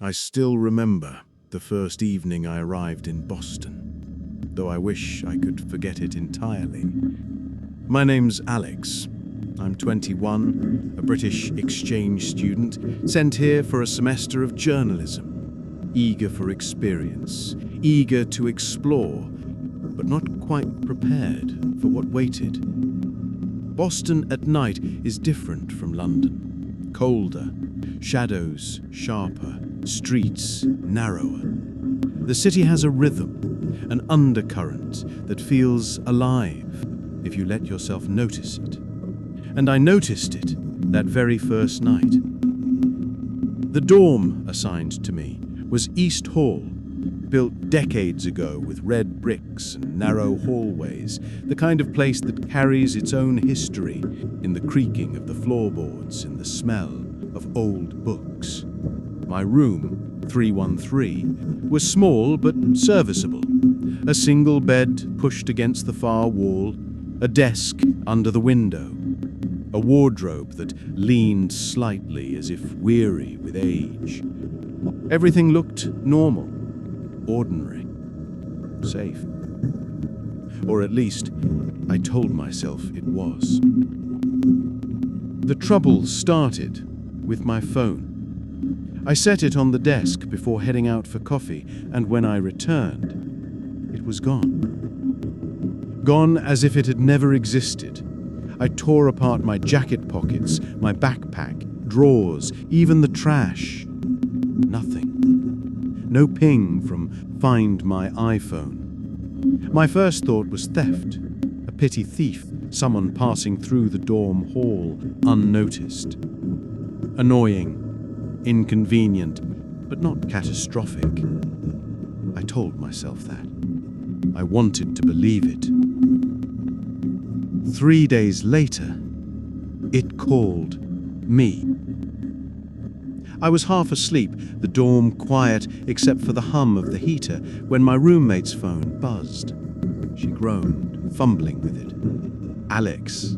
I still remember the first evening I arrived in Boston, though I wish I could forget it entirely. My name's Alex. I'm 21, a British exchange student, sent here for a semester of journalism, eager for experience, eager to explore, but not quite prepared for what waited. Boston at night is different from London. Colder, shadows sharper, streets narrower. The city has a rhythm, an undercurrent that feels alive if you let yourself notice it. And I noticed it that very first night. The dorm assigned to me was East Hall, built decades ago with red bricks and narrow hallways, the kind of place that carries its own history in the creaking of the floorboards and the smell of old books. My room, 313, was small but serviceable. A single bed pushed against the far wall, a desk under the window, a wardrobe that leaned slightly as if weary with age. Everything looked normal, ordinary, safe. Or at least, I told myself it was. The trouble started with my phone. I set it on the desk before heading out for coffee, and when I returned, it was gone. Gone as if it had never existed. I tore apart my jacket pockets, my backpack, drawers, even the trash. Nothing. No ping from Find My iPhone. My first thought was theft, a petty thief, someone passing through the dorm hall unnoticed. Annoying, inconvenient, but not catastrophic. I told myself that. I wanted to believe it. 3 days later, it called me. I was half asleep, the dorm quiet except for the hum of the heater, when my roommate's phone buzzed. She groaned, fumbling with it. "Alex,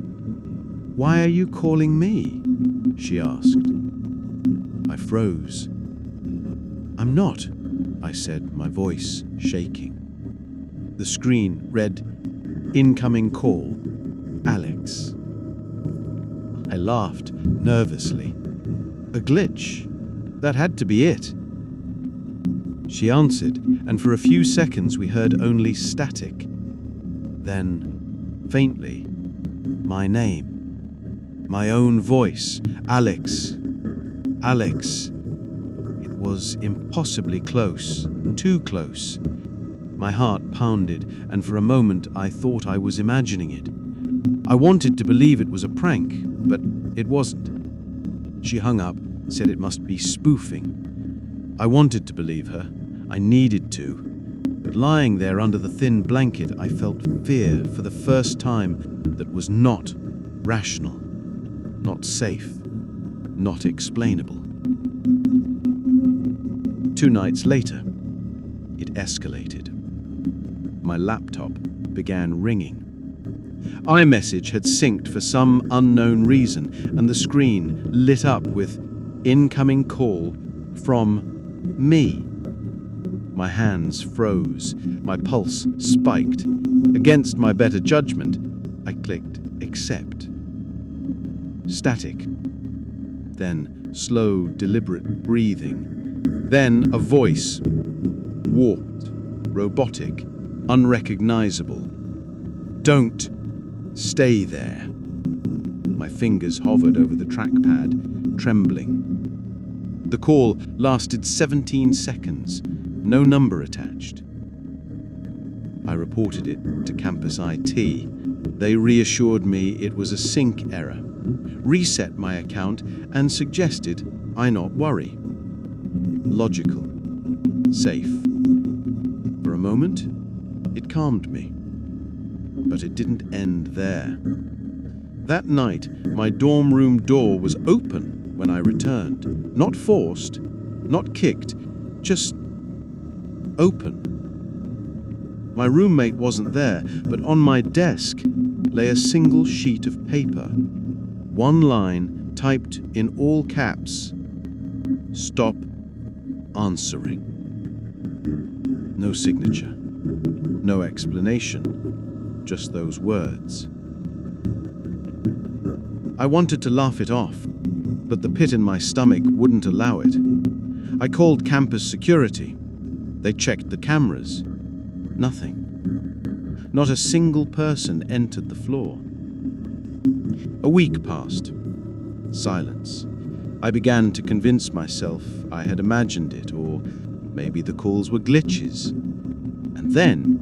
why are you calling me?" she asked. I froze. "I'm not," I said, my voice shaking. The screen read, "Incoming call, Alex." I laughed nervously. A glitch. That had to be it. She answered, and for a few seconds we heard only static. Then, faintly, my name. My own voice. Alex. Alex. It was impossibly close. Too close. My heart pounded, and for a moment I thought I was imagining it. I wanted to believe it was a prank, but it wasn't. She hung up, said it must be spoofing. I wanted to believe her. I needed to. But lying there under the thin blanket, I felt fear for the first time that was not rational, not safe, not explainable. 2 nights later, it escalated. My laptop began ringing. iMessage had synced for some unknown reason, and the screen lit up with "Incoming call from me." My hands froze, my pulse spiked. Against my better judgment, I clicked accept. Static. Then slow, deliberate breathing. Then a voice. Warped, robotic, unrecognizable. "Don't stay there." My fingers hovered over the trackpad, trembling. The call lasted 17 seconds, no number attached. I reported it to campus IT. They reassured me it was a sync error, reset my account, and suggested I not worry. Logical. Safe. For a moment, it calmed me. But it didn't end there. That night, my dorm room door was open when I returned. Not forced, not kicked, just open. My roommate wasn't there, but on my desk lay a single sheet of paper. One line typed in all caps. "Stop answering. No signature, no explanation, just those words. I wanted to laugh it off, but the pit in my stomach wouldn't allow it. I called campus security. They checked the cameras. Nothing. Not a single person entered the floor. A week passed. Silence. I began to convince myself I had imagined it, or maybe the calls were glitches. And then,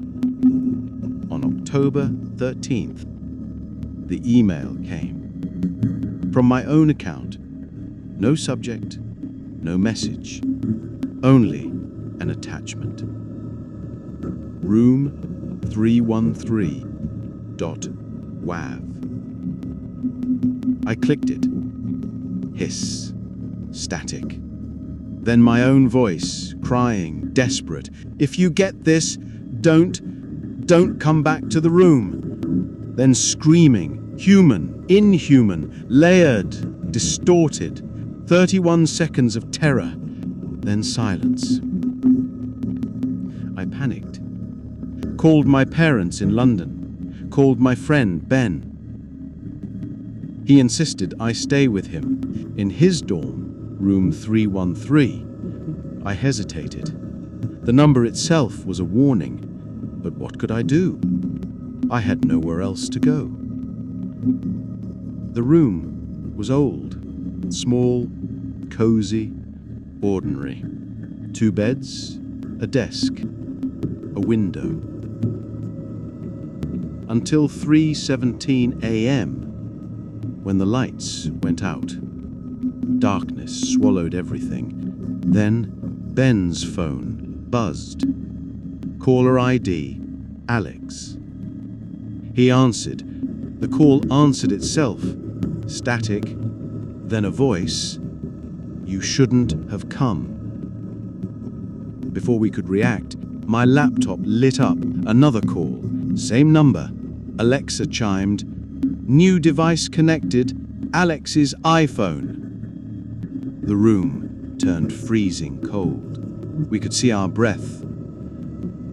on October 13th, the email came. From my own account. No subject, no message, only an attachment. Room 313.wav. I clicked it. Hiss. Static. Then my own voice, crying, desperate. If you get this, don't come back to the room. Then screaming, human, inhuman, layered, distorted. 31 seconds of terror, then silence. I panicked. Called my parents in London. Called my friend, Ben. He insisted I stay with him in his dorm, room 313. I hesitated. The number itself was a warning, but what could I do? I had nowhere else to go. The room was old, small, cozy, ordinary. 2 beds, a desk, a window. Until 3:17 a.m., when the lights went out. Darkness swallowed everything. Then Ben's phone buzzed. Caller ID, Alex. He answered. The call answered itself. Static, then a voice. You shouldn't have come. Before we could react, my laptop lit up. Another call. Same number. Alexa chimed. New device connected. Alex's iPhone. The room turned freezing cold. We could see our breath.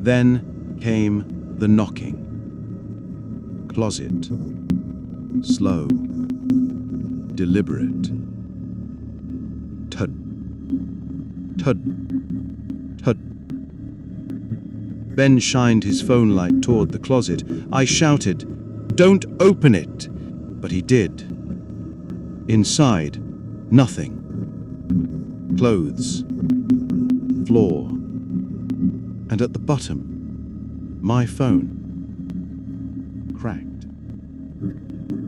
Then came the knocking. Closet. Slow. Deliberate. Thud. Thud. Thud. Ben shined his phone light toward the closet. I shouted, "Don't open it!" But he did. Inside, nothing. Clothes. Floor. And at the bottom, my phone. Cracked.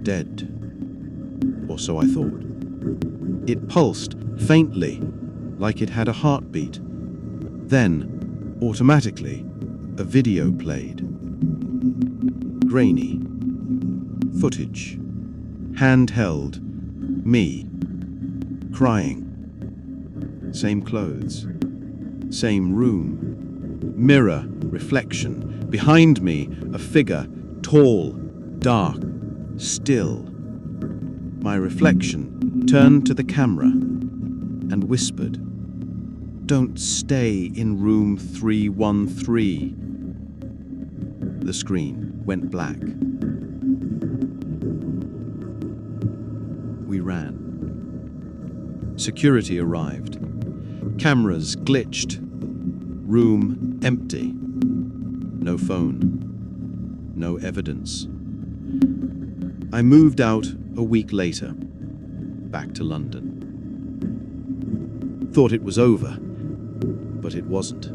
Dead. Or so I thought. It pulsed faintly, like it had a heartbeat. Then, automatically, a video played. Grainy. Footage. Handheld. Me. Crying. Same clothes. Same room. Mirror. Reflection. Behind me, a figure. Tall. Dark. Still. My reflection turned to the camera and whispered, "Don't stay in room 313. The screen went black. We ran. Security arrived. Cameras glitched. Room empty. No phone. No evidence. I moved out a week later, back to London. Thought it was over, but it wasn't.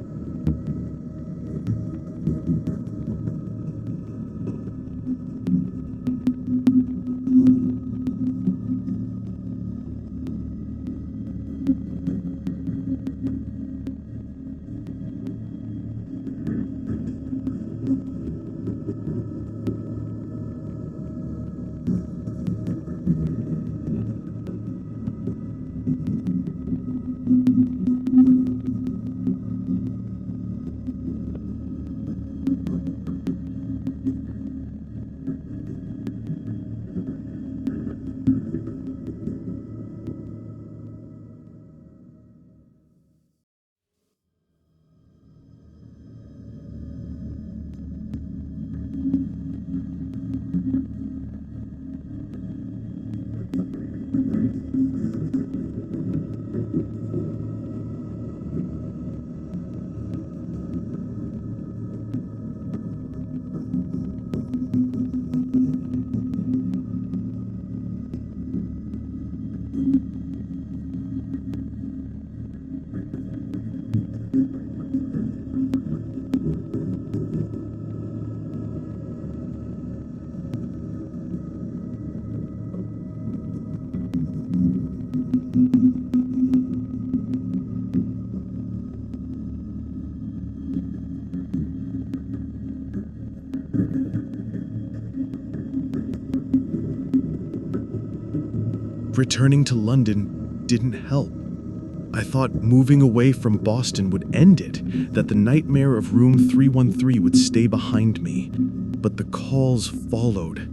Returning to London didn't help. I thought moving away from Boston would end it, that the nightmare of room 313 would stay behind me. But the calls followed.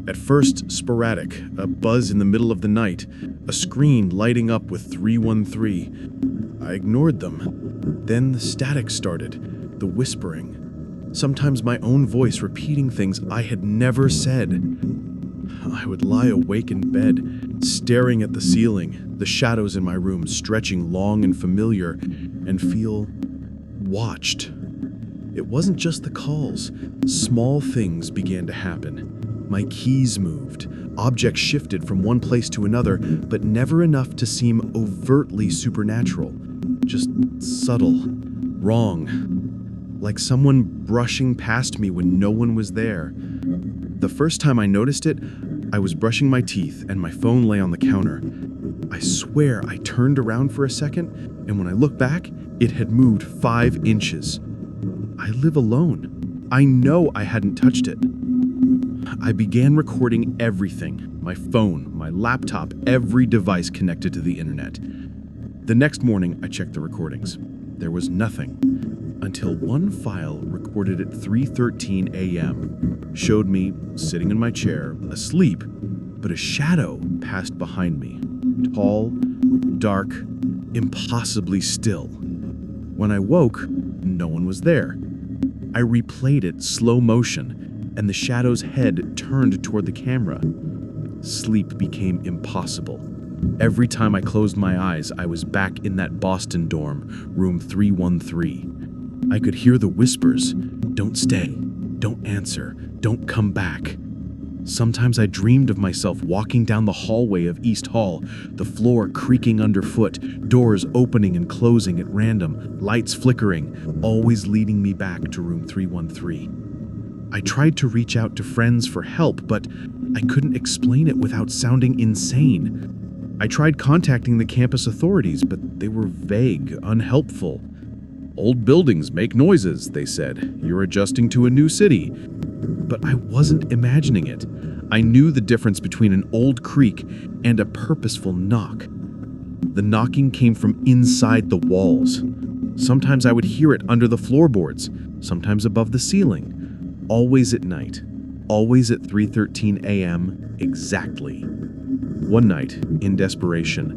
At first, sporadic, a buzz in the middle of the night, a screen lighting up with 313. I ignored them. Then the static started, the whispering. Sometimes my own voice repeating things I had never said. I would lie awake in bed, staring at the ceiling, the shadows in my room stretching long and familiar, and feel watched. It wasn't just the calls. Small things began to happen. My keys moved, objects shifted from one place to another, but never enough to seem overtly supernatural. Just subtle, wrong, like someone brushing past me when no one was there. The first time I noticed it, I was brushing my teeth and my phone lay on the counter. I swear I turned around for a second, and when I looked back, it had moved 5 inches. I live alone. I know I hadn't touched it. I began recording everything, my phone, my laptop, every device connected to the internet. The next morning, I checked the recordings. There was nothing, until one file recorded at 3:13 a.m. showed me sitting in my chair, asleep, but a shadow passed behind me. Tall, dark, impossibly still. When I woke, no one was there. I replayed it slow motion, and the shadow's head turned toward the camera. Sleep became impossible. Every time I closed my eyes, I was back in that Boston dorm, room 313. I could hear the whispers, "Don't stay, don't answer, don't come back." Sometimes I dreamed of myself walking down the hallway of East Hall, the floor creaking underfoot, doors opening and closing at random, lights flickering, always leading me back to room 313. I tried to reach out to friends for help, but I couldn't explain it without sounding insane. I tried contacting the campus authorities, but they were vague, unhelpful. "Old buildings make noises," they said. "You're adjusting to a new city." But I wasn't imagining it. I knew the difference between an old creak and a purposeful knock. The knocking came from inside the walls. Sometimes I would hear it under the floorboards, sometimes above the ceiling. Always at night, always at 3:13 a.m. exactly. One night, in desperation,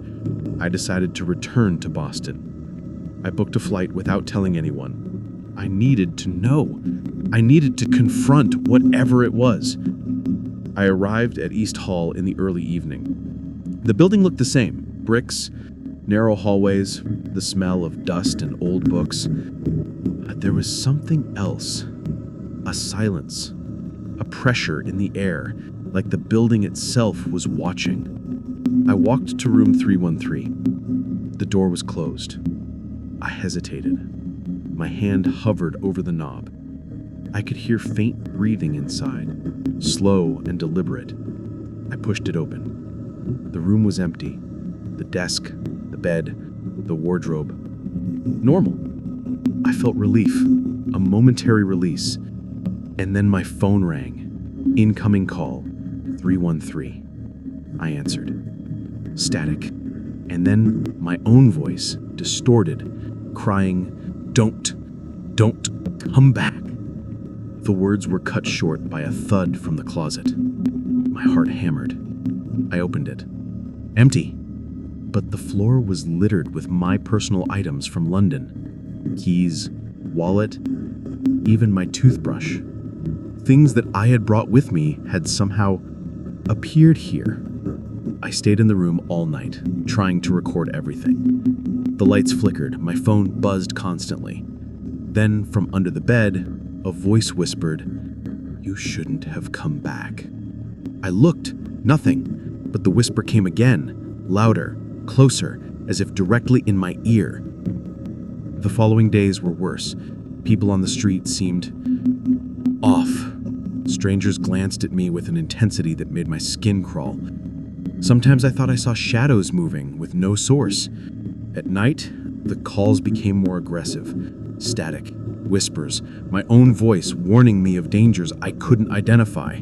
I decided to return to Boston. I booked a flight without telling anyone. I needed to know. I needed to confront whatever it was. I arrived at East Hall in the early evening. The building looked the same. Bricks, narrow hallways, the smell of dust and old books. But there was something else. A silence. A pressure in the air, like the building itself was watching. I walked to room 313. The door was closed. I hesitated. My hand hovered over the knob. I could hear faint breathing inside, slow and deliberate. I pushed it open. The room was empty. The desk, the bed, the wardrobe. Normal. I felt relief, a momentary release. And then my phone rang. Incoming call, 313. I answered. Static. And then my own voice, distorted, crying, Don't come back." The words were cut short by a thud from the closet. My heart hammered. I opened it. Empty. But the floor was littered with my personal items from London. Keys, wallet, even my toothbrush. Things that I had brought with me had somehow appeared here. I stayed in the room all night, trying to record everything. The lights flickered, my phone buzzed constantly. Then, from under the bed, a voice whispered, "You shouldn't have come back." I looked, nothing, but the whisper came again, louder, closer, as if directly in my ear. The following days were worse. People on the street seemed off. Strangers glanced at me with an intensity that made my skin crawl. Sometimes I thought I saw shadows moving with no source. At night, the calls became more aggressive. Static, whispers, my own voice warning me of dangers I couldn't identify.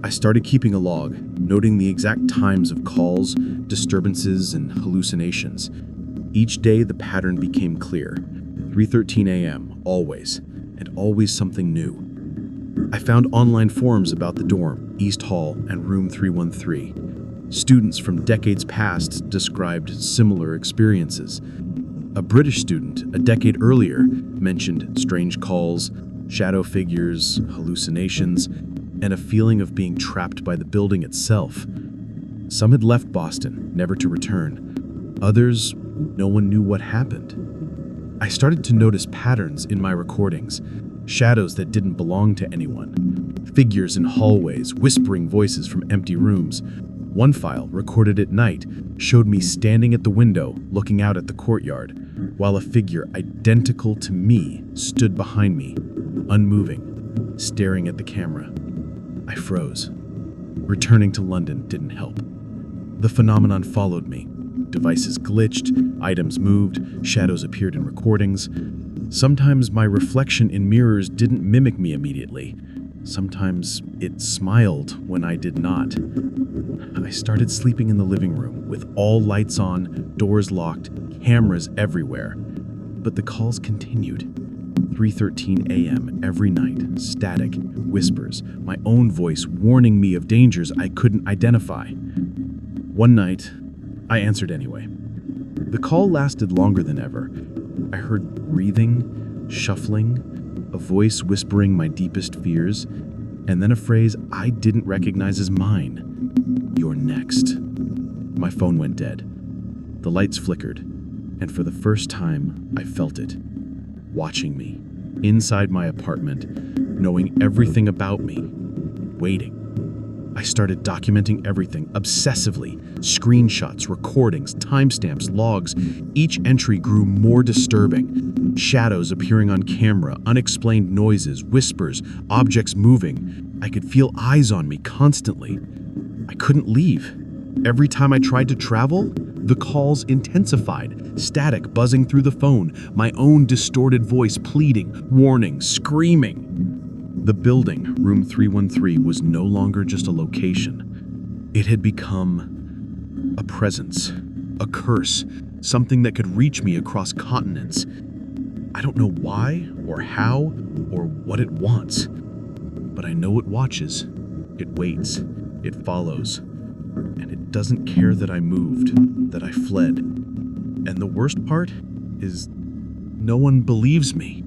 I started keeping a log, noting the exact times of calls, disturbances, and hallucinations. Each day, the pattern became clear. 3:13 a.m., always, and always something new. I found online forums about the dorm, East Hall, and room 313. Students from decades past described similar experiences. A British student, a decade earlier, mentioned strange calls, shadow figures, hallucinations, and a feeling of being trapped by the building itself. Some had left Boston, never to return. Others, no one knew what happened. I started to notice patterns in my recordings, shadows that didn't belong to anyone, figures in hallways, whispering voices from empty rooms. One file, recorded at night, showed me standing at the window, looking out at the courtyard, while a figure identical to me stood behind me, unmoving, staring at the camera. I froze. Returning to London didn't help. The phenomenon followed me. Devices glitched, items moved, shadows appeared in recordings. Sometimes my reflection in mirrors didn't mimic me immediately. Sometimes it smiled when I did not. I started sleeping in the living room with all lights on, doors locked, cameras everywhere. But the calls continued. 3:13 a.m. every night, static, whispers, my own voice warning me of dangers I couldn't identify. One night, I answered anyway. The call lasted longer than ever. I heard breathing, shuffling, a voice whispering my deepest fears, and then a phrase I didn't recognize as mine. "You're next." My phone went dead. The lights flickered, and for the first time, I felt it, watching me, inside my apartment, knowing everything about me, waiting. I started documenting everything, obsessively. Screenshots, recordings, timestamps, logs. Each entry grew more disturbing. Shadows appearing on camera, unexplained noises, whispers, objects moving. I could feel eyes on me constantly. I couldn't leave. Every time I tried to travel, the calls intensified, static buzzing through the phone, my own distorted voice pleading, warning, screaming. The building, room 313, was no longer just a location. It had become a presence, a curse, something that could reach me across continents. I don't know why or how or what it wants, but I know it watches, it waits, it follows, and it doesn't care that I moved, that I fled. And the worst part is no one believes me.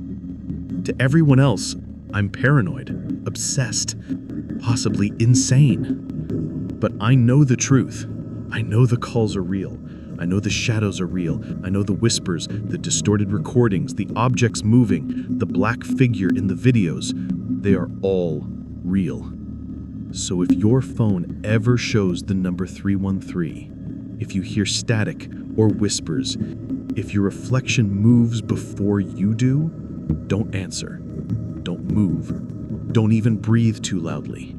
To everyone else, I'm paranoid, obsessed, possibly insane. But I know the truth. I know the calls are real. I know the shadows are real. I know the whispers, the distorted recordings, the objects moving, the black figure in the videos. They are all real. So if your phone ever shows the number 313, if you hear static or whispers, if your reflection moves before you do, don't answer. Don't move. Don't even breathe too loudly.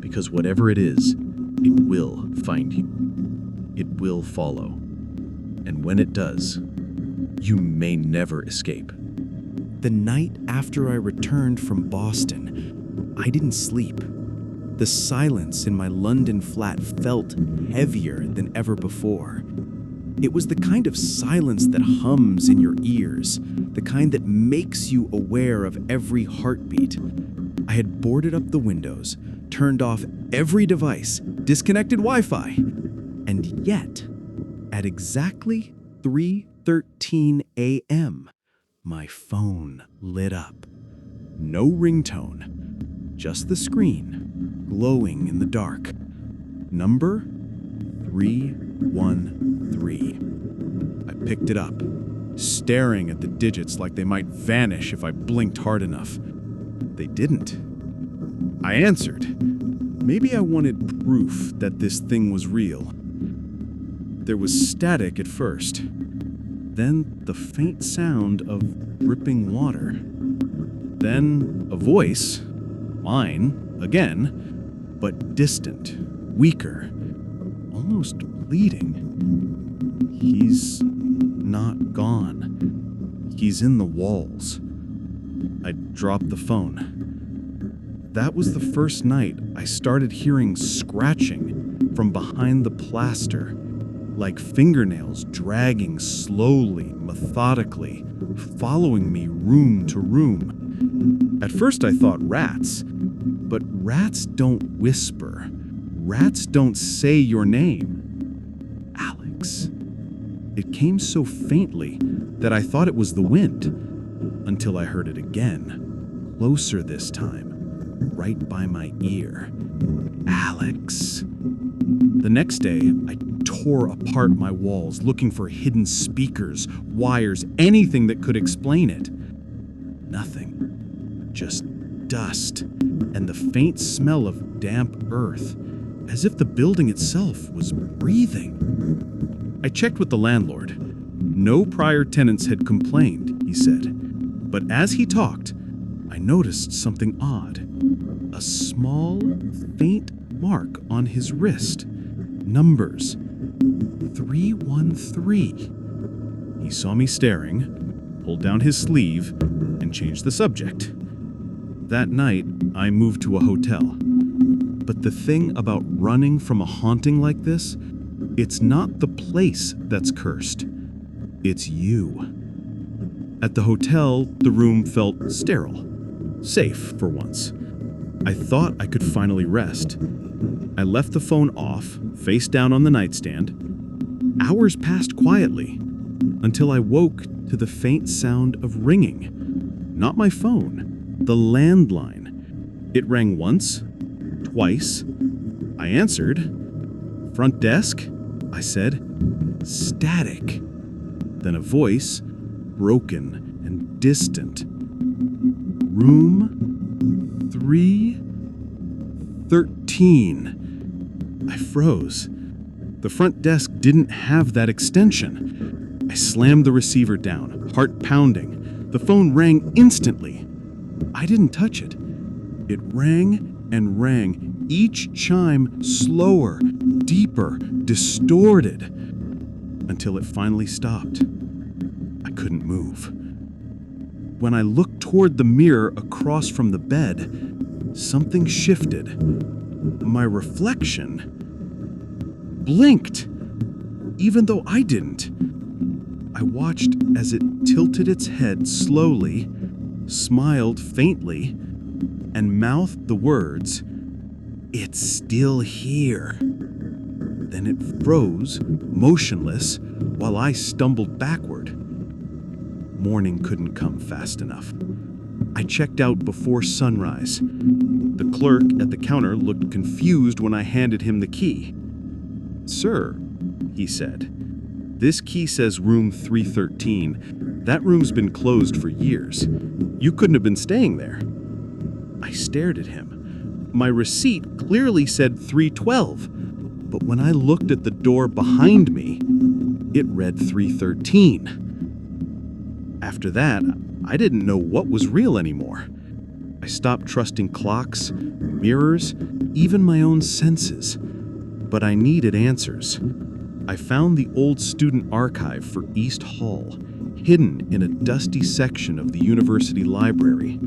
Because whatever it is, it will find you. It will follow. And when it does, you may never escape. The night after I returned from Boston, I didn't sleep. The silence in my London flat felt heavier than ever before. It was the kind of silence that hums in your ears, the kind that makes you aware of every heartbeat. I had boarded up the windows, turned off every device, disconnected Wi-Fi, and yet, at exactly 3:13 a.m., my phone lit up. No ringtone, just the screen, glowing in the dark. Number 313. I picked it up, staring at the digits like they might vanish if I blinked hard enough. They didn't. I answered. Maybe I wanted proof that this thing was real. There was static at first, then the faint sound of dripping water. Then a voice, mine, again, but distant, weaker, almost pleading. He's not gone. He's in the walls. I dropped the phone. That was the first night I started hearing scratching from behind the plaster, like fingernails dragging slowly, methodically, following me room to room. At first I thought rats, but rats don't whisper. Rats don't say your name. Alex. It came so faintly that I thought it was the wind, until I heard it again, closer this time, right by my ear. Alex. The next day, I tore apart my walls, looking for hidden speakers, wires, anything that could explain it. Nothing. Just dust and the faint smell of damp earth, as if the building itself was breathing. I checked with the landlord. No prior tenants had complained, he said. But as he talked, I noticed something odd. A small, faint mark on his wrist. Numbers. 313. He saw me staring, pulled down his sleeve, and changed the subject. That night, I moved to a hotel. But the thing about running from a haunting like this, it's not the place that's cursed. It's you. At the hotel, the room felt sterile. Safe, for once. I thought I could finally rest. I left the phone off, face down on the nightstand. Hours passed quietly, until I woke to the faint sound of ringing. Not my phone, the landline. It rang once, twice. I answered. "Front desk?" I said. Static. Then a voice, broken and distant. "Room 313. I froze. The front desk didn't have that extension. I slammed the receiver down, heart pounding. The phone rang instantly. I didn't touch it. It rang and rang, each chime slower, deeper, distorted, until it finally stopped. I couldn't move. When I looked toward the mirror across from the bed, something shifted. My reflection blinked, even though I didn't. I watched as it tilted its head slowly, smiled faintly, and mouthed the words, "It's still here." Then it froze, motionless, while I stumbled backward. Morning couldn't come fast enough. I checked out before sunrise. The clerk at the counter looked confused when I handed him the key. "Sir," he said, "this key says room 313. That room's been closed for years. You couldn't have been staying there." I stared at him. My receipt clearly said 312, but when I looked at the door behind me, it read 313. After that, I didn't know what was real anymore. I stopped trusting clocks, mirrors, even my own senses. But I needed answers. I found the old student archive for East Hall, hidden in a dusty section of the university library.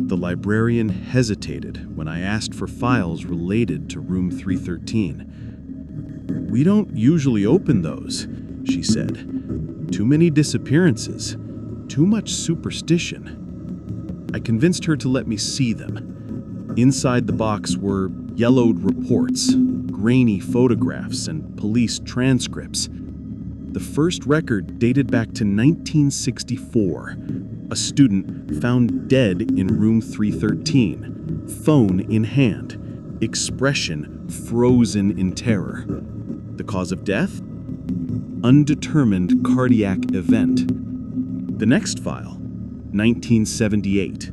The librarian hesitated when I asked for files related to room 313. "We don't usually open those," she said. "Too many disappearances, too much superstition." I convinced her to let me see them. Inside the box were yellowed reports, grainy photographs, and police transcripts. The first record dated back to 1964. A student found dead in room 313, phone in hand, expression frozen in terror. The cause of death? Undetermined cardiac event. The next file, 1978.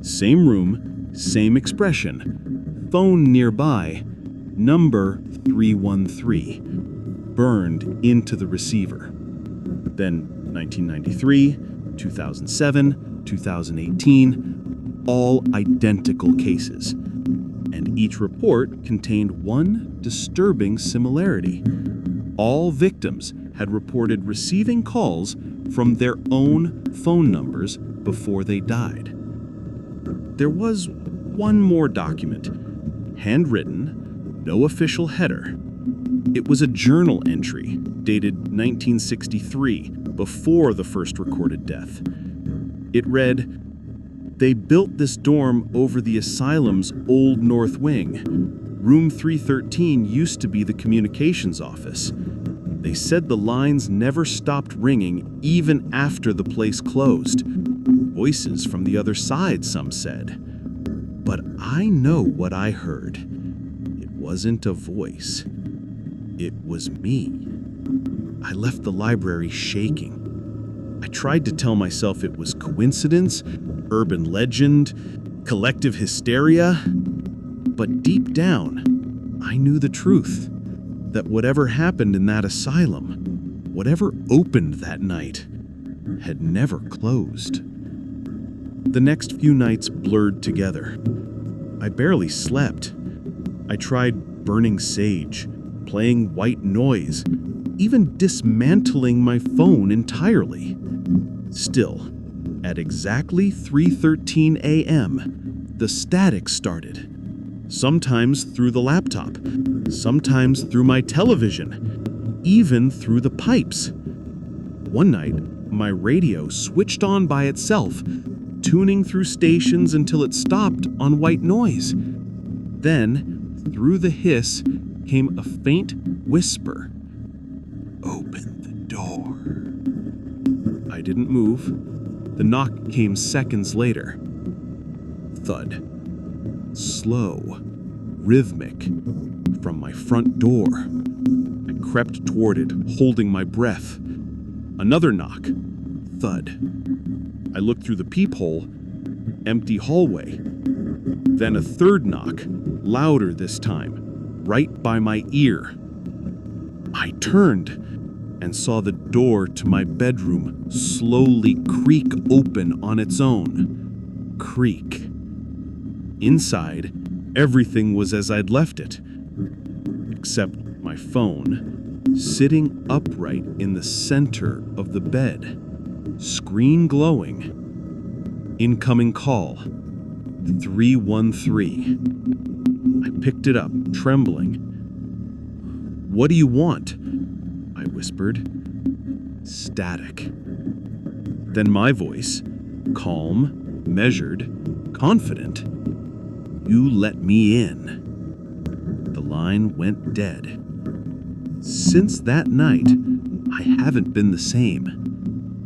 Same room, same expression. Phone nearby, number 313. Burned into the receiver. Then 1993, 2007, 2018, all identical cases. And each report contained one disturbing similarity. All victims had reported receiving calls from their own phone numbers before they died. There was one more document, handwritten, no official header. It was a journal entry dated 1963, before the first recorded death. It read, "They built this dorm over the asylum's old north wing. Room 313 used to be the communications office. They said the lines never stopped ringing even after the place closed. Voices from the other side, some said. But I know what I heard. It wasn't a voice. It was me." I left the library shaking. I tried to tell myself it was coincidence, urban legend, collective hysteria. But deep down, I knew the truth. That whatever happened in that asylum, whatever opened that night, had never closed. The next few nights blurred together. I barely slept. I tried burning sage, playing white noise, even dismantling my phone entirely. Still, at exactly 3:13 a.m., the static started. Sometimes through the laptop, sometimes through my television, even through the pipes. One night, my radio switched on by itself, tuning through stations until it stopped on white noise. Then, through the hiss, came a faint whisper. "Open the door." I didn't move. The knock came seconds later. Thud. Slow, rhythmic, from my front door. I crept toward it, holding my breath. Another knock. Thud. I looked through the peephole. Empty hallway. Then a third knock, louder this time, right by my ear. I turned and saw the door to my bedroom slowly creak open on its own. Creak. Inside, everything was as I'd left it, except my phone, sitting upright in the center of the bed, screen glowing. Incoming call, 313. I picked it up, trembling. "What do you want?" I whispered. Static. Then my voice, calm, measured, confident. "You let me in." The line went dead. Since that night, I haven't been the same.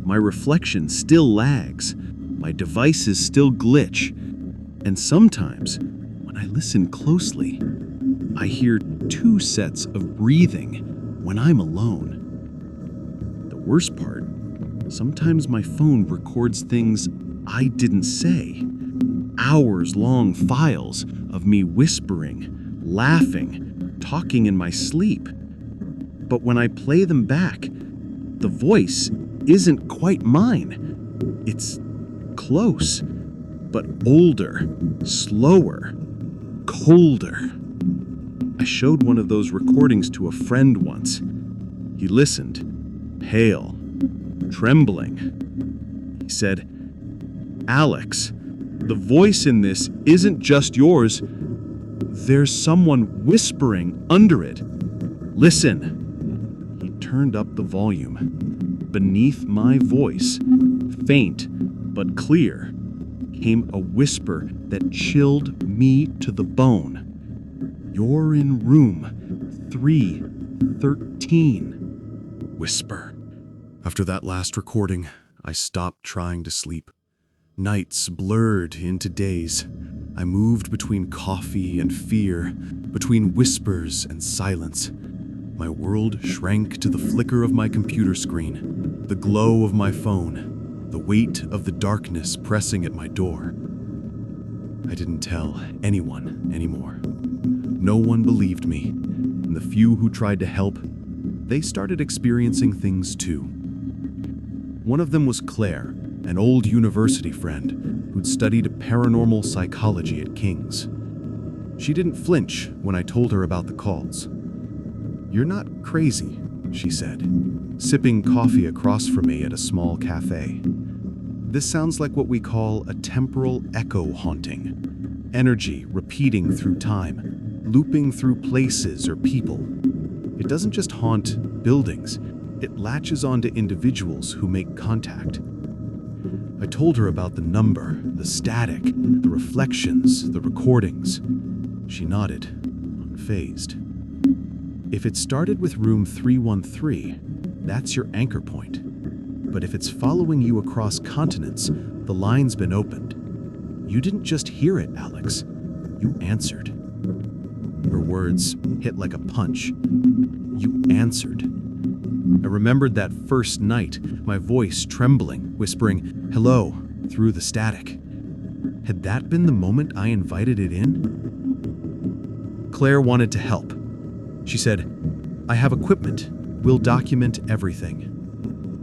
My reflection still lags. My devices still glitch. And sometimes, when I listen closely, I hear two sets of breathing when I'm alone. The worst part, sometimes my phone records things I didn't say. Hours-long files of me whispering, laughing, talking in my sleep. But when I play them back, the voice isn't quite mine. It's close, but older, slower, colder. I showed one of those recordings to a friend once. He listened, pale, trembling. He said, "Alex, the voice in this isn't just yours. There's someone whispering under it. Listen." He turned up the volume. Beneath my voice, faint but clear, came a whisper that chilled me to the bone. "You're in room 313. Whisper. After that last recording, I stopped trying to sleep. Nights blurred into days. I moved between coffee and fear, between whispers and silence. My world shrank to the flicker of my computer screen, the glow of my phone, the weight of the darkness pressing at my door. I didn't tell anyone anymore. No one believed me, and the few who tried to help, they started experiencing things too. One of them was Claire, an old university friend who'd studied paranormal psychology at King's. She didn't flinch when I told her about the calls. "You're not crazy," she said, sipping coffee across from me at a small cafe. "This sounds like what we call a temporal echo haunting. Energy repeating through time, looping through places or people. It doesn't just haunt buildings, it latches onto individuals who make contact." I told her about the number, the static, the reflections, the recordings. She nodded, unfazed. "If it started with room 313, that's your anchor point. But if it's following you across continents, the line's been opened. You didn't just hear it, Alex. You answered." Her words hit like a punch. You answered. I remembered that first night, my voice trembling, whispering, "Hello," through the static. Had that been the moment I invited it in? Claire wanted to help. She said, "I have equipment. We'll document everything.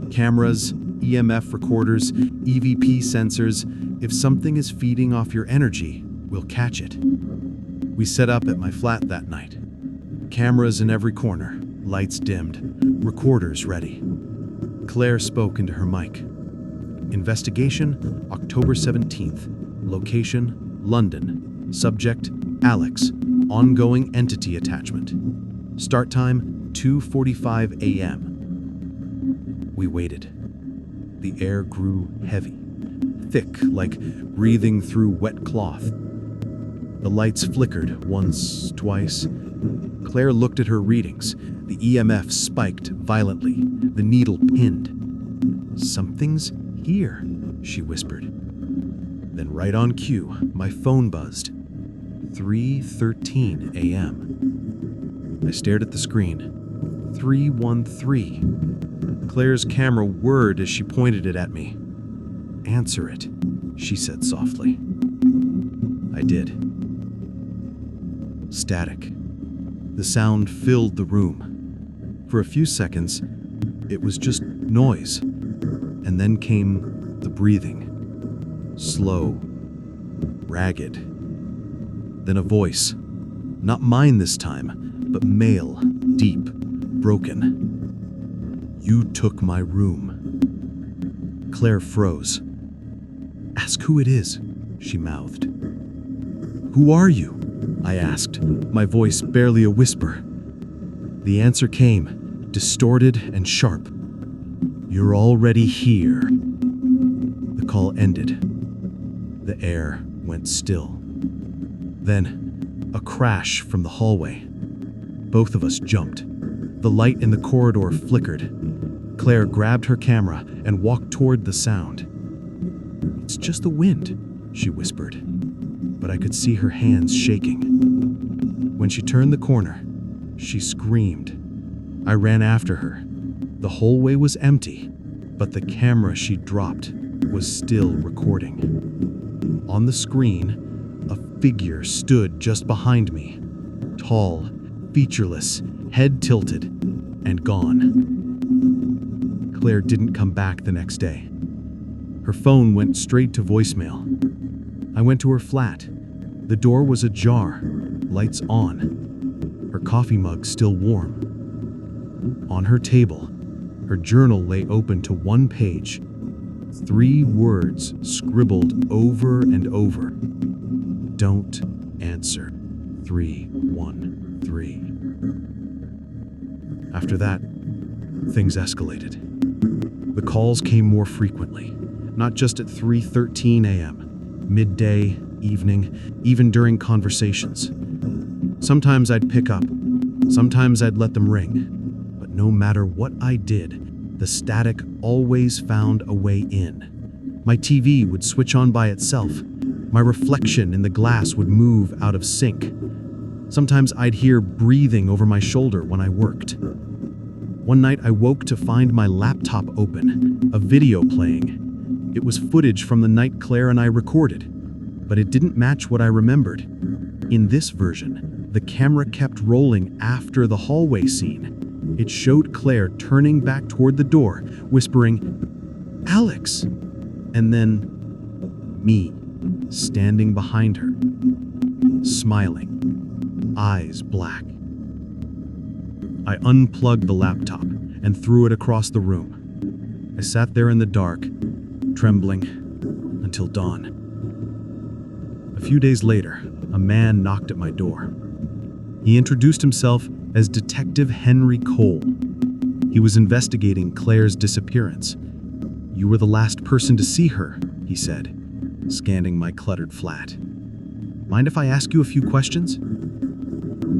Cameras, EMF recorders, EVP sensors. If something is feeding off your energy, we'll catch it." We set up at my flat that night. Cameras in every corner, lights dimmed, recorders ready. Claire spoke into her mic. "Investigation, October 17th. Location, London. Subject, Alex. Ongoing entity attachment. Start time, 2:45 a.m. We waited. The air grew heavy, thick like breathing through wet cloth. The lights flickered once, twice. Claire looked at her readings. The EMF spiked violently, the needle pinned. "Something's here," she whispered. Then right on cue, my phone buzzed. 3:13 a.m. I stared at the screen. 313. Claire's camera whirred as she pointed it at me. "Answer it," she said softly. I did. Static. The sound filled the room. For a few seconds, it was just noise. And then came the breathing. Slow. Ragged. Then a voice. Not mine this time, but male, deep, broken. "You took my room." Claire froze. "Ask who it is," she mouthed. "Who are you?" I asked, my voice barely a whisper. The answer came, distorted and sharp. "You're already here." The call ended. The air went still. Then, a crash from the hallway. Both of us jumped. The light in the corridor flickered. Claire grabbed her camera and walked toward the sound. "It's just the wind," she whispered, but I could see her hands shaking. When she turned the corner, she screamed. I ran after her. The hallway was empty, but the camera she dropped was still recording. On the screen, a figure stood just behind me. Tall, featureless, head tilted, and gone. Claire didn't come back the next day. Her phone went straight to voicemail. I went to her flat. The door was ajar, lights on. Her coffee mug still warm. On her table, her journal lay open to one page. 3 words scribbled over and over. "Don't answer. 313. After that, things escalated. The calls came more frequently, not just at 3:13 a.m., midday, evening, even during conversations. Sometimes I'd pick up, sometimes I'd let them ring, but no matter what I did, the static always found a way in. My TV would switch on by itself. My reflection in the glass would move out of sync. Sometimes I'd hear breathing over my shoulder when I worked. One night I woke to find my laptop open, a video playing. It was footage from the night Claire and I recorded, but it didn't match what I remembered. In this version, the camera kept rolling after the hallway scene. It showed Claire turning back toward the door, whispering, "Alex!" And then me, standing behind her, smiling, eyes black. I unplugged the laptop and threw it across the room. I sat there in the dark, trembling, until dawn. A few days later, a man knocked at my door. He introduced himself as Detective Henry Cole. He was investigating Claire's disappearance. "You were the last person to see her," he said, scanning my cluttered flat. "Mind if I ask you a few questions?"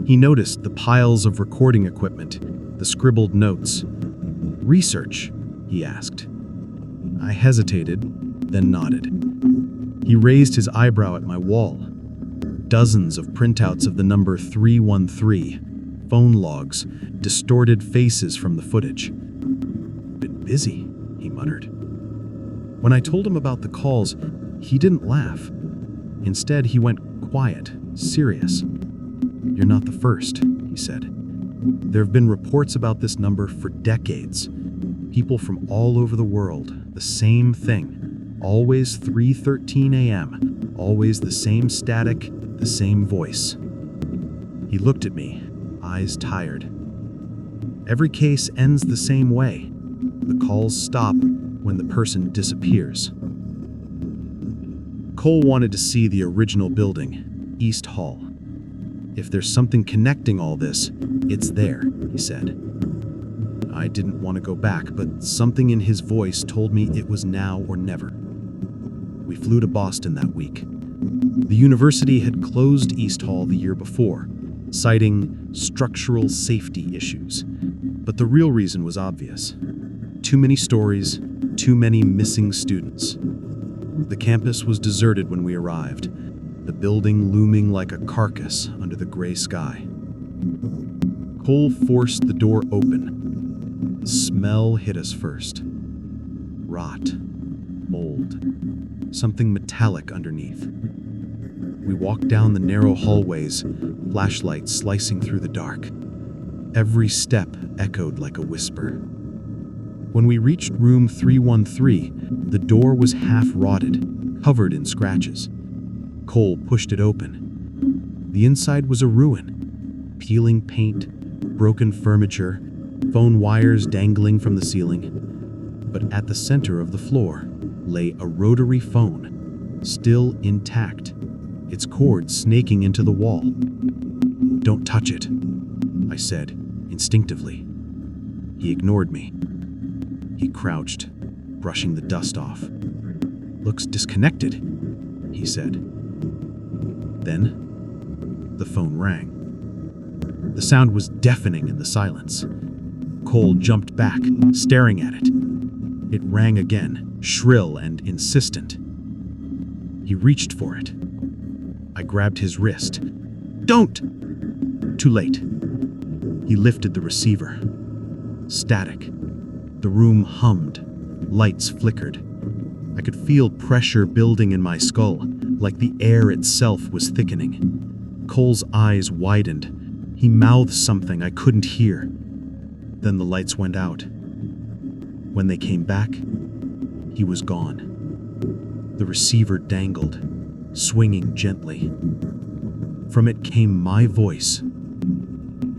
He noticed the piles of recording equipment, the scribbled notes. "Research?" he asked. I hesitated, then nodded. He raised his eyebrow at my wall. Dozens of printouts of the number 313, phone logs, distorted faces from the footage. "Bit busy," he muttered. When I told him about the calls, he didn't laugh. Instead, he went quiet, serious. "You're not the first," he said. "There have been reports about this number for decades. People from all over the world, the same thing. Always 3:13 a.m., always the same static, the same voice." He looked at me, eyes tired. "Every case ends the same way. The calls stop when the person disappears." Cole wanted to see the original building, East Hall. "If there's something connecting all this, it's there," he said. I didn't want to go back, but something in his voice told me it was now or never. We flew to Boston that week. The university had closed East Hall the year before, citing structural safety issues. But the real reason was obvious. Too many stories, too many missing students. The campus was deserted when we arrived, the building looming like a carcass under the gray sky. Cole forced the door open. The smell hit us first. Rot, mold, something metallic underneath. We walked down the narrow hallways, flashlights slicing through the dark. Every step echoed like a whisper. When we reached room 313, the door was half rotted, covered in scratches. Cole pushed it open. The inside was a ruin. Peeling paint, broken furniture, phone wires dangling from the ceiling. But at the center of the floor lay a rotary phone, still intact, its cord snaking into the wall. "Don't touch it," I said, instinctively. He ignored me. He crouched, brushing the dust off. "Looks disconnected," he said. Then, the phone rang. The sound was deafening in the silence. Cole jumped back, staring at it. It rang again, shrill and insistent. He reached for it. I grabbed his wrist. "Don't!" Too late. He lifted the receiver. Static. The room hummed. Lights flickered. I could feel pressure building in my skull, like the air itself was thickening. Cole's eyes widened. He mouthed something I couldn't hear. Then the lights went out. When they came back, he was gone. The receiver dangled, swinging gently. From it came my voice.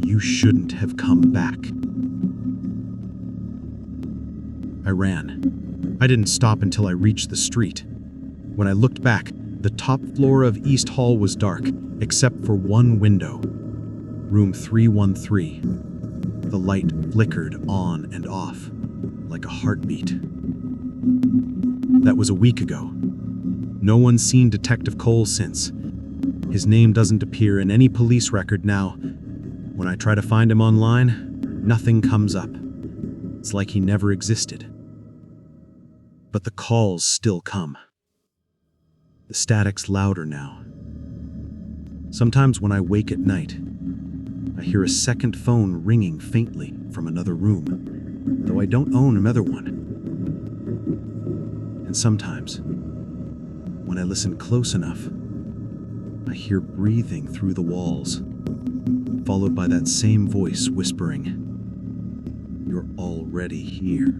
"You shouldn't have come back." I ran. I didn't stop until I reached the street. When I looked back, the top floor of East Hall was dark, except for one window. Room 313. The light flickered on and off, like a heartbeat. That was a week ago. No one's seen Detective Cole since. His name doesn't appear in any police record now. When I try to find him online, nothing comes up. It's like he never existed. But the calls still come. The static's louder now. Sometimes when I wake at night, I hear a second phone ringing faintly from another room, though I don't own another one. And sometimes, when I listen close enough, I hear breathing through the walls, followed by that same voice whispering, "You're already here."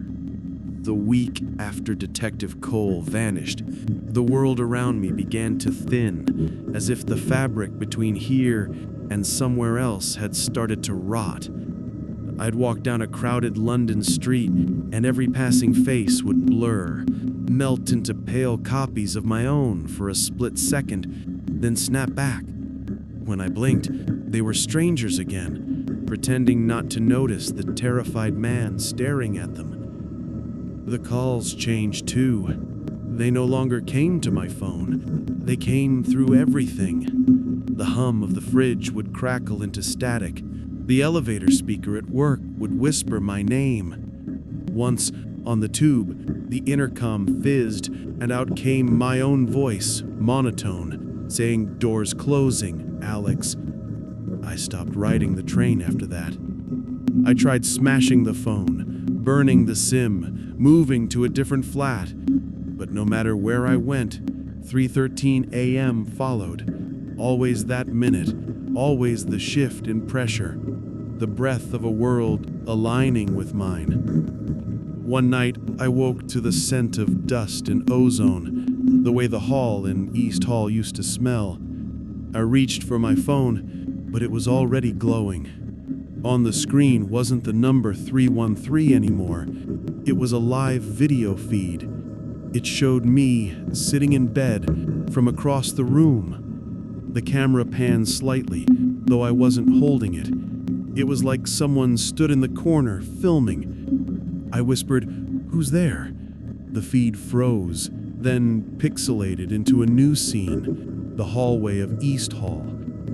The week after Detective Cole vanished, the world around me began to thin, as if the fabric between here and somewhere else had started to rot. I'd walk down a crowded London street, and every passing face would blur, melt into pale copies of my own for a split second, then snap back. When I blinked, they were strangers again, pretending not to notice the terrified man staring at them. The calls changed too. They no longer came to my phone. They came through everything. The hum of the fridge would crackle into static. The elevator speaker at work would whisper my name. Once, on the tube, the intercom fizzed, and out came my own voice, monotone, saying, "Doors closing, Alex." I stopped riding the train after that. I tried smashing the phone, burning the SIM, moving to a different flat. But no matter where I went, 3:13 a.m. followed. Always that minute, always the shift in pressure, the breath of a world aligning with mine. One night, I woke to the scent of dust and ozone, the way the hall in East Hall used to smell. I reached for my phone, but it was already glowing. On the screen wasn't the number 313 anymore. It was a live video feed. It showed me sitting in bed from across the room. The camera panned slightly, though I wasn't holding it. It was like someone stood in the corner, filming. I whispered, "Who's there?" The feed froze, then pixelated into a new scene, the hallway of East Hall,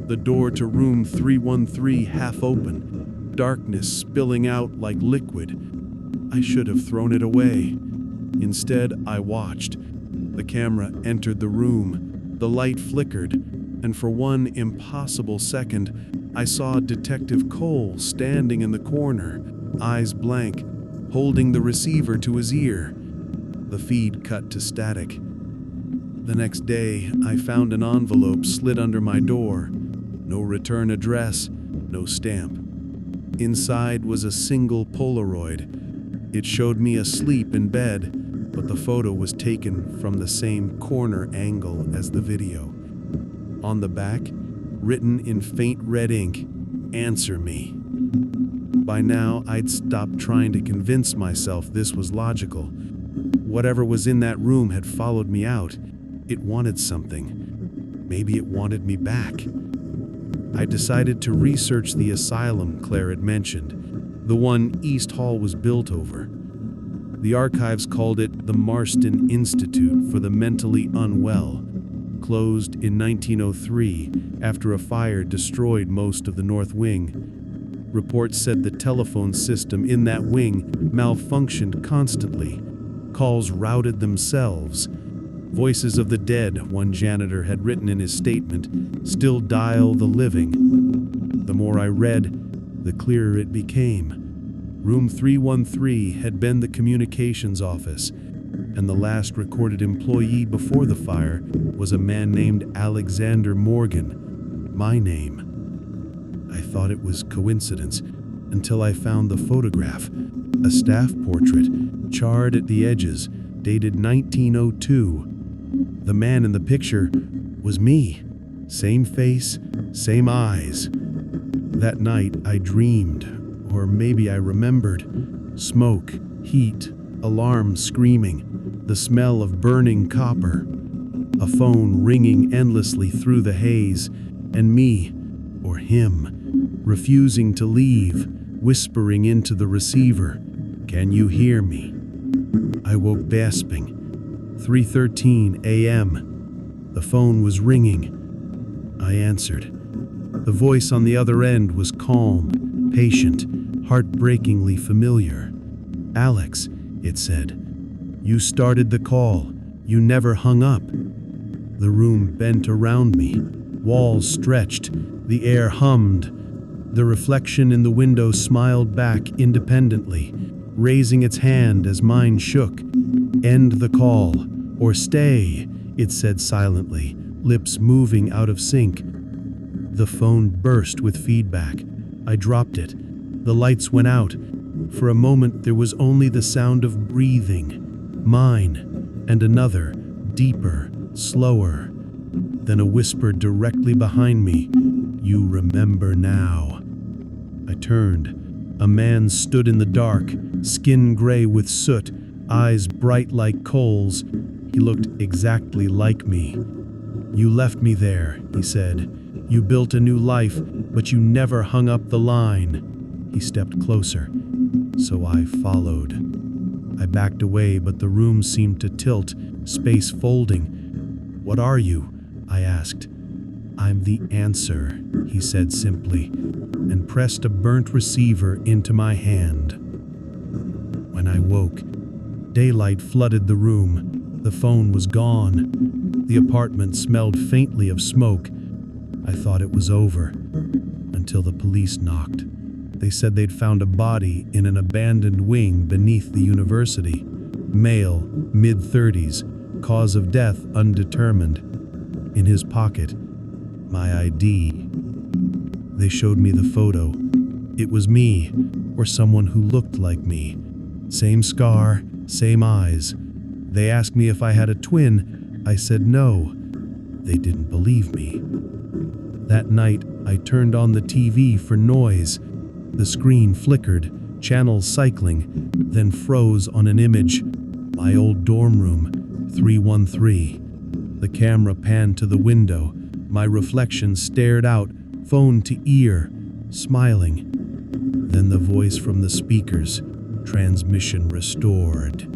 the door to room 313 half open, darkness spilling out like liquid. I should have thrown it away. Instead, I watched. The camera entered the room, the light flickered, and for one impossible second, I saw Detective Cole standing in the corner, eyes blank, holding the receiver to his ear. The feed cut to static. The next day, I found an envelope slid under my door. No return address, no stamp. Inside was a single Polaroid. It showed me asleep in bed, but the photo was taken from the same corner angle as the video. On the back, written in faint red ink, "Answer me." By now, I'd stopped trying to convince myself this was logical. Whatever was in that room had followed me out. It wanted something. Maybe it wanted me back. I decided to research the asylum Claire had mentioned, the one East Hall was built over. The archives called it the Marston Institute for the Mentally Unwell, closed in 1903 after a fire destroyed most of the North Wing. Reports said the telephone system in that wing malfunctioned constantly. Calls routed themselves. Voices of the dead, one janitor had written in his statement, still dial the living. The more I read, the clearer it became. Room 313 had been the communications office, and the last recorded employee before the fire was a man named Alexander Morgan, my name. I thought it was coincidence until I found the photograph, a staff portrait, charred at the edges, dated 1902. The man in the picture was me. Same face, same eyes. That night I dreamed, or maybe I remembered, smoke, heat, alarms screaming, the smell of burning copper, a phone ringing endlessly through the haze, and me, or him, refusing to leave, whispering into the receiver, "Can you hear me?" I woke gasping. 3:13 a.m. The phone was ringing. I answered. The voice on the other end was calm, patient, heartbreakingly familiar. "Alex," it said, "you started the call. You never hung up." The room bent around me. Walls stretched. The air hummed. The reflection in the window smiled back independently, raising its hand as mine shook. "End the call, or stay," it said silently, lips moving out of sync. The phone burst with feedback. I dropped it. The lights went out. For a moment, there was only the sound of breathing. Mine, and another, deeper, slower. Then a whisper directly behind me. "You remember now." I turned. A man stood in the dark, skin gray with soot, eyes bright like coals. He looked exactly like me. "You left me there," he said. "You built a new life, but you never hung up the line." He stepped closer, so I followed. I backed away, but the room seemed to tilt, space folding. "What are you?" I asked. "I'm the answer," he said simply, and pressed a burnt receiver into my hand. When I woke, daylight flooded the room. The phone was gone. The apartment smelled faintly of smoke. I thought it was over, until the police knocked. They said they'd found a body in an abandoned wing beneath the university. Male, mid-30s, cause of death undetermined. In his pocket, my ID. They showed me the photo. It was me, or someone who looked like me. Same scar, same eyes. They asked me if I had a twin. I said no. They didn't believe me. That night, I turned on the TV for noise. The screen flickered, channels cycling, then froze on an image. My old dorm room, 313. The camera panned to the window. My reflection stared out, phone to ear, smiling. Then the voice from the speakers, transmission restored.